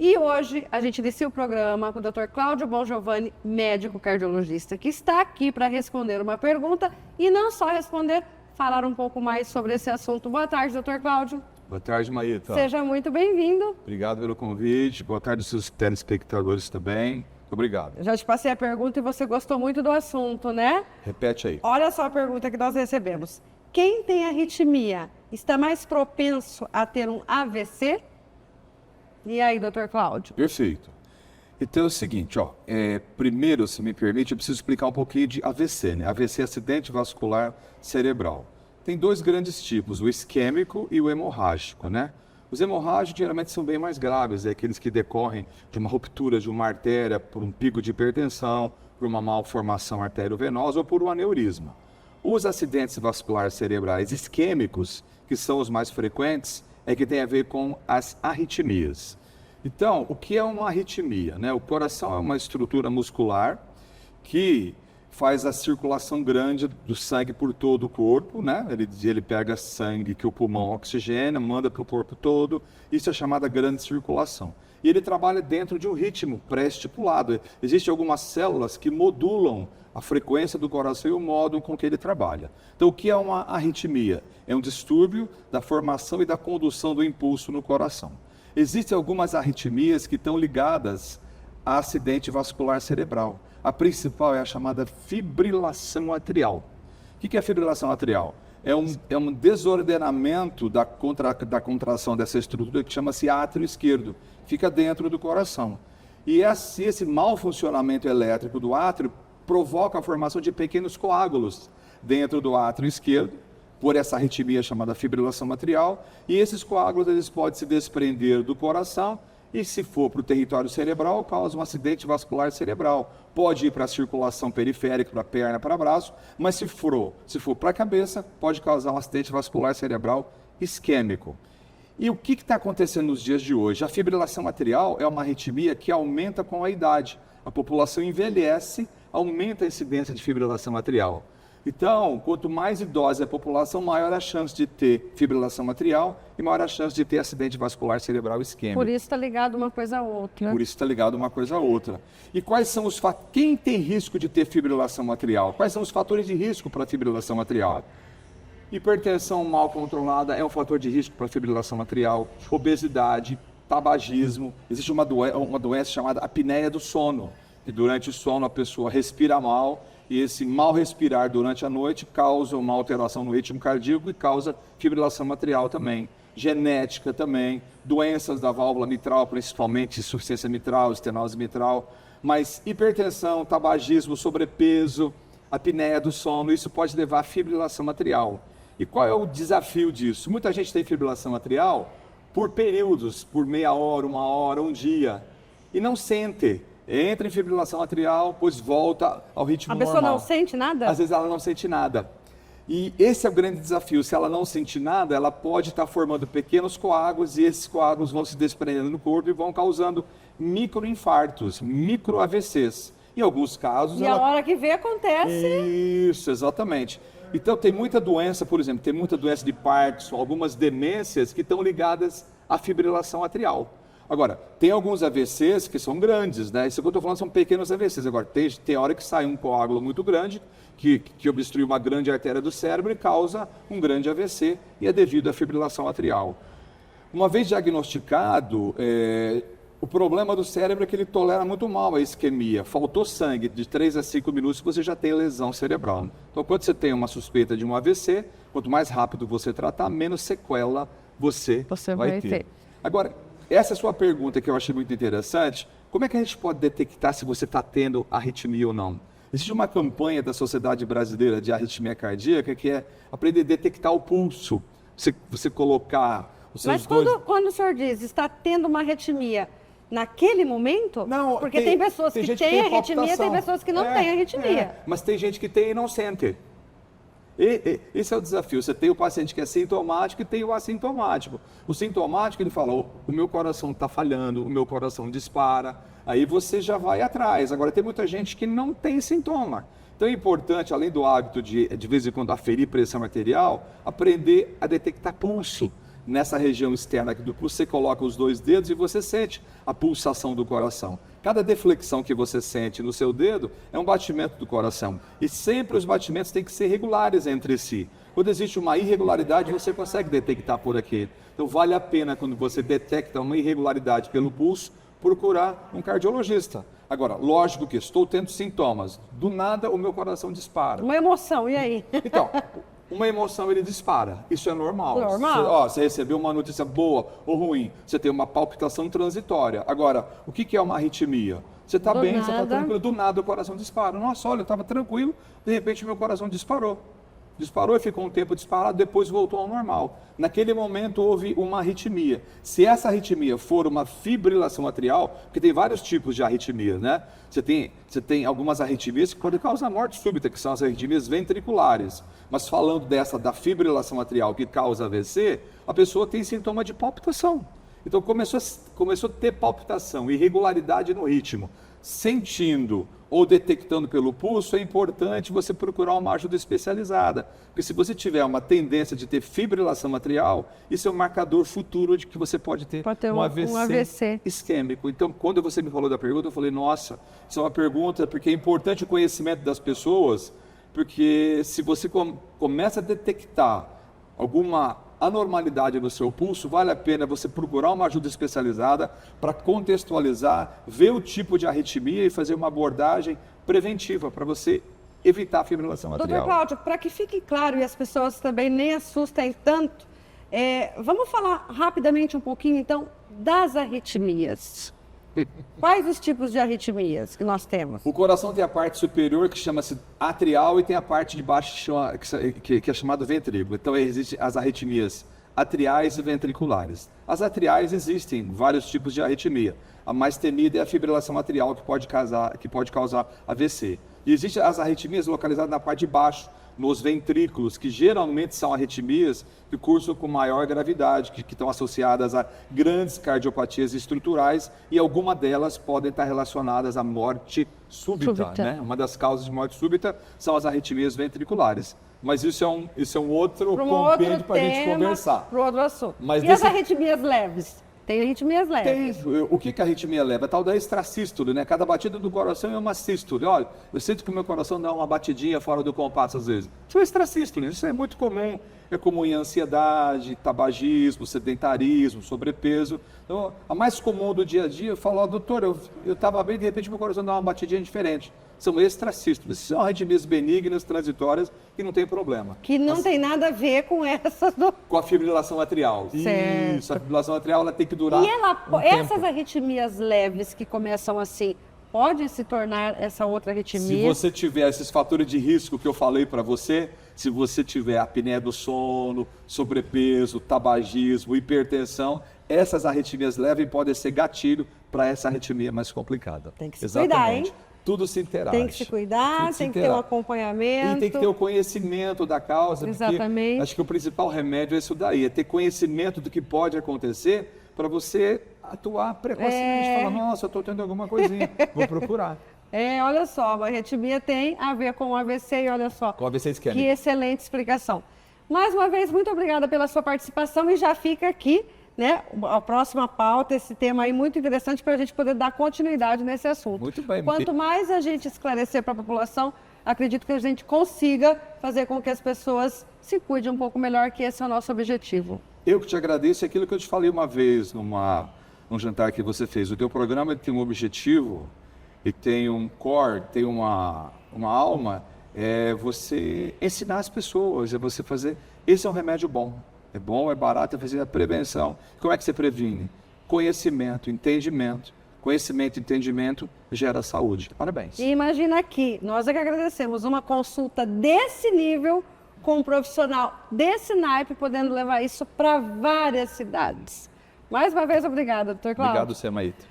E hoje a gente inicia o programa com o Dr. Cláudio Bongiovanni, médico cardiologista, que está aqui para responder uma pergunta e não só responder, falar um pouco mais sobre esse assunto. Boa tarde, Dr. Cláudio. Boa tarde, Maíta. Seja muito bem-vindo. Obrigado pelo convite. Boa tarde aos seus telespectadores também. Muito obrigado. Já te passei a pergunta e você gostou muito do assunto, né? Repete aí. Olha só a pergunta que nós recebemos. Quem tem arritmia está mais propenso a ter um AVC? E aí, doutor Cláudio? Perfeito. Então é o seguinte, primeiro, se me permite, eu preciso explicar um pouquinho de AVC, né? AVC é acidente vascular cerebral. Tem dois grandes tipos, o isquêmico e o hemorrágico, né? Os hemorrágicos geralmente são bem mais graves, é aqueles que decorrem de uma ruptura de uma artéria por um pico de hipertensão, por uma malformação arteriovenosa ou por um aneurisma. Os acidentes vasculares cerebrais isquêmicos, que são os mais frequentes, é que tem a ver com as arritmias. Então, o que é uma arritmia, né? O coração é uma estrutura muscular que faz a circulação grande do sangue por todo o corpo, né? Ele pega sangue que o pulmão oxigena, manda para o corpo todo. Isso é chamada grande circulação. E ele trabalha dentro de um ritmo pré-estipulado. Existem algumas células que modulam a frequência do coração e o modo com que ele trabalha. Então, o que é uma arritmia? É um distúrbio da formação e da condução do impulso no coração. Existem algumas arritmias que estão ligadas a acidente vascular cerebral. A principal é a chamada fibrilação atrial. O que é a fibrilação atrial? É um desordenamento da contração dessa estrutura que chama-se átrio esquerdo. Fica dentro do coração. E esse mau funcionamento elétrico do átrio provoca a formação de pequenos coágulos dentro do átrio esquerdo, por essa arritmia chamada fibrilação atrial, e esses coágulos eles podem se desprender do coração e, se for para o território cerebral, causa um acidente vascular cerebral. Pode ir para a circulação periférica, para a perna, para o braço, mas se for para a cabeça, pode causar um acidente vascular cerebral isquêmico. E o que está acontecendo nos dias de hoje? A fibrilação atrial é uma arritmia que aumenta com a idade. A população envelhece, aumenta a incidência de fibrilação atrial. Então, quanto mais idosa é a população, maior a chance de ter fibrilação atrial e maior a chance de ter acidente vascular cerebral isquêmico. Por isso está ligado uma coisa a outra. Por isso está ligado uma coisa a outra. E quais são os fatores? Quem tem risco de ter fibrilação atrial? Quais são os fatores de risco para a fibrilação atrial? Hipertensão mal controlada é um fator de risco para a fibrilação atrial. Obesidade, tabagismo. Existe uma doença chamada apneia do sono, que durante o sono a pessoa respira mal, e esse mal respirar durante a noite causa uma alteração no ritmo cardíaco e causa fibrilação atrial também. Genética também, doenças da válvula mitral, principalmente insuficiência mitral, estenose mitral, mas hipertensão, tabagismo, sobrepeso, apneia do sono, isso pode levar à fibrilação atrial. E qual é o desafio disso? Muita gente tem fibrilação atrial por períodos, por meia hora, uma hora, um dia, e não sente. Entra em fibrilação atrial, depois volta ao ritmo normal. A pessoa não sente nada? Às vezes ela não sente nada. E esse é o grande desafio. Se ela não sentir nada, ela pode estar formando pequenos coágulos e esses coágulos vão se desprendendo no corpo e vão causando microinfartos, micro-AVCs. Em alguns casos... E a hora que vê acontece... Isso, exatamente. Então tem muita doença, por exemplo, tem muita doença de Parkinson, algumas demências que estão ligadas à fibrilação atrial. Agora, tem alguns AVCs que são grandes, né? Isso que eu estou falando são pequenos AVCs. Agora, tem hora que sai um coágulo muito grande, que obstrui uma grande artéria do cérebro e causa um grande AVC, e é devido à fibrilação atrial. Uma vez diagnosticado, o problema do cérebro é que ele tolera muito mal a isquemia. Faltou sangue, de 3 a 5 minutos você já tem lesão cerebral. Então, quando você tem uma suspeita de um AVC, quanto mais rápido você tratar, menos sequela você vai ter. Agora, essa é a sua pergunta que eu achei muito interessante. Como é que a gente pode detectar se você está tendo arritmia ou não? Existe uma campanha da Sociedade Brasileira de Arritmia Cardíaca que é aprender a detectar o pulso. Você colocar os seus quando o senhor diz está tendo uma arritmia, naquele momento? Não, porque tem pessoas que têm arritmia e tem pessoas que não têm arritmia. Mas tem gente que tem e não sente. Esse é o desafio. Você tem o paciente que é sintomático e tem o assintomático. O sintomático, ele fala, o meu coração está falhando, o meu coração dispara. Aí você já vai atrás. Agora, tem muita gente que não tem sintoma. Então é importante, além do hábito de vez em quando aferir pressão arterial, aprender a detectar pulso. nessa região externa aqui do pulso, você coloca os 2 dedos e você sente a pulsação do coração. Cada deflexão que você sente no seu dedo é um batimento do coração. E sempre os batimentos têm que ser regulares entre si. Quando existe uma irregularidade, você consegue detectar por aqui. Então vale a pena, quando você detecta uma irregularidade pelo pulso, procurar um cardiologista. Agora, lógico que estou tendo sintomas. Do nada, o meu coração dispara. Uma emoção, e aí? Então, uma emoção ele dispara. Isso é normal. Normal. Você recebeu uma notícia boa ou ruim. Você tem uma palpitação transitória. Agora, o que é uma arritmia? Você está bem, você está tranquilo. Do nada o coração dispara. Nossa, olha, eu estava tranquilo. De repente, meu coração disparou. Disparou e ficou um tempo disparado, depois voltou ao normal. Naquele momento houve uma arritmia. Se essa arritmia for uma fibrilação atrial, porque tem vários tipos de arritmia, né? Você tem algumas arritmias que podem causar morte súbita, que são as arritmias ventriculares. Mas falando da fibrilação atrial que causa AVC, a pessoa tem sintoma de palpitação. Então começou a ter palpitação, irregularidade no ritmo. Sentindo ou detectando pelo pulso, é importante você procurar uma ajuda especializada. Porque se você tiver uma tendência de ter fibrilação atrial, isso é um marcador futuro de que você pode ter um AVC isquêmico. Então, quando você me falou da pergunta, eu falei, nossa, isso é uma pergunta, porque é importante o conhecimento das pessoas, porque se você começa a detectar alguma anormalidade no seu pulso, vale a pena você procurar uma ajuda especializada para contextualizar, ver o tipo de arritmia e fazer uma abordagem preventiva para você evitar a fibrilação atrial. Doutor Cláudio, para que fique claro e as pessoas também nem assustem tanto, vamos falar rapidamente um pouquinho, então, das arritmias. Quais os tipos de arritmias que nós temos? O coração tem a parte superior, que chama-se atrial, e tem a parte de baixo que é chamada ventrículo. Então existem as arritmias atriais e ventriculares. As atriais existem vários tipos de arritmia. A mais temida é a fibrilação atrial, que pode causar AVC. E existem as arritmias localizadas na parte de baixo, nos ventrículos, que geralmente são arritmias que cursam com maior gravidade, que estão associadas a grandes cardiopatias estruturais, e algumas delas podem estar relacionadas à morte súbita. Né? Uma das causas de morte súbita são as arritmias ventriculares. Mas isso é um outro compêndio para a gente conversar. Para outro assunto. Mas as arritmias leves? Tem arritmias leves. O que a arritmia leva? A tal da extrasístole, né? Cada batida do coração é uma sístole. Olha, eu sinto que o meu coração dá uma batidinha fora do compasso às vezes. Isso é extrasístole, isso é muito comum. É comum em ansiedade, tabagismo, sedentarismo, sobrepeso. Então, a mais comum do dia a dia, eu falo, doutor, eu estava bem, de repente meu coração dá uma batidinha diferente. São extrasístoles, são arritmias benignas, transitórias, que não tem problema. Que não tem nada a ver com essas... Com a fibrilação atrial. Certo. Isso, a fibrilação atrial ela tem que durar essas arritmias leves que começam assim, pode se tornar essa outra arritmia? Se você tiver esses fatores de risco que eu falei para você, se você tiver apneia do sono, sobrepeso, tabagismo, hipertensão, essas arritmias leves podem ser gatilho para essa arritmia mais complicada. Tem que se cuidar, hein? Tudo se interage. Tem que se cuidar, tem que ter um acompanhamento. E tem que ter o conhecimento da causa. Exatamente. Porque acho que o principal remédio é isso daí, é ter conhecimento do que pode acontecer para você atuar precocemente. Falar, nossa, eu estou tendo alguma coisinha, vou procurar. Olha só, a arritmia tem a ver com o AVC e olha só. Com o AVC isquêmico. Que excelente explicação. Mais uma vez, muito obrigada pela sua participação e já fica aqui, né, a próxima pauta, esse tema aí muito interessante para a gente poder dar continuidade nesse assunto. Muito bem. Quanto mais a gente esclarecer para a população, acredito que a gente consiga fazer com que as pessoas se cuidem um pouco melhor, que esse é o nosso objetivo. Eu que te agradeço, aquilo que eu te falei uma vez num jantar que você fez. O teu programa tem um objetivo e tem um core, tem uma alma, é você ensinar as pessoas, é você fazer... Esse é um remédio bom. É bom, é barato, é fazer a prevenção. Como é que você previne? Conhecimento, entendimento. Conhecimento e entendimento gera saúde. Parabéns. E imagina aqui, nós é que agradecemos uma consulta desse nível com um profissional desse naipe, podendo levar isso para várias cidades. Mais uma vez, obrigada, doutor Cláudio. Obrigado, Semaíta.